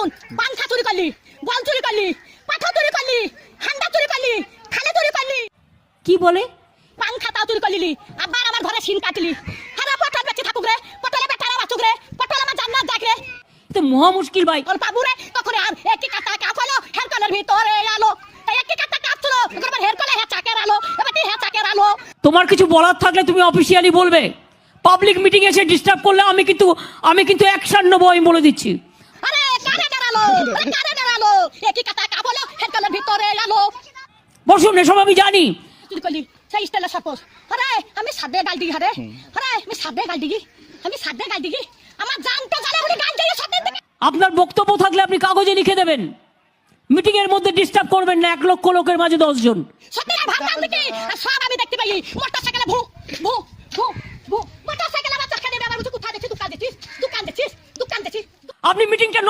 শুন, পাংখা চুরি করলি, বল চুরি করলি, পাঠা চুরি করলি, হান্ডা চুরি করলি, খালে চুরি করলি। কি বলে? পাংখা তাও চুরি করলি, আবার আমার ঘরে সিন কাটলি। হারা পটল বেঁচে থাকুক রে, পটলে বেটারা বাঁচুক রে, পটল আমার জান্নাত যাক রে। তো মহা মুশকিল ভাই। ওর বাবু রে তখন আর একই কাটা কাপ হলো, হের কলের ভিতরে আলো। তাই একই কাটা কাপ ছিল, এবার হের কলে হে চাকের আলো, এবার হে চাকের আলো। তোমার কিছু বলার থাকলে তুমি অফিসিয়ালি বলবে। পাবলিক মিটিং এসে ডিস্টার্ব করলে আমি কিন্তু অ্যাকশন নেবো, আমি বলে দিচ্ছি। আরে কারে দাঁড়ালো, কারে দাঁড়ালো, একই কাটা কাপ হলো, হের কলের ভিতরে আলো। বসুন, এসব আমি জানি। চুরি করলি সেই স্টাইলে সাপোজ। আরে আমি সাদে গাল দিই, আরে আমি সাদে গাল দিই, আমি সাদে গাল দিই। আমার জান তো জানা হলে গাল দিয়ে সাদে দিকে। আপনার বক্তব্য থাকলে আপনি কাগজে লিখে দেবেন। মিটিং এর মধ্যে ডিস্টার্ব করবেন না, 1 লক্ষ লোকের মাঝে 10 জন। সত্যি না ভাবলাম দেখি, আর সব আমি দেখতে পাই। মোটরসাইকেলে ভু ভু ভু ভু, মোটরসাইকেলে আমার চাকা দেবে, আমার কোথায় দেখছিস, দোকান দেখছিস, দোকান দেখছিস, দোকান দেখছিস। আপনি মিটিংটা